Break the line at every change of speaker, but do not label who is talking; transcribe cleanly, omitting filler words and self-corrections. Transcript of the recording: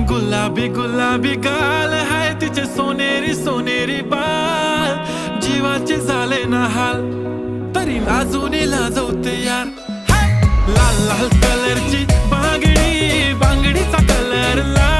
गुलाबी गुलाबी गाल हाय तिचे सोनेरी सोनेरी बाल, जीवाचे झाले ना हाल तरी अजूनही लाजवते यार. लाल लाल कलरची बांगडी, बांगडीचा कलर लाल,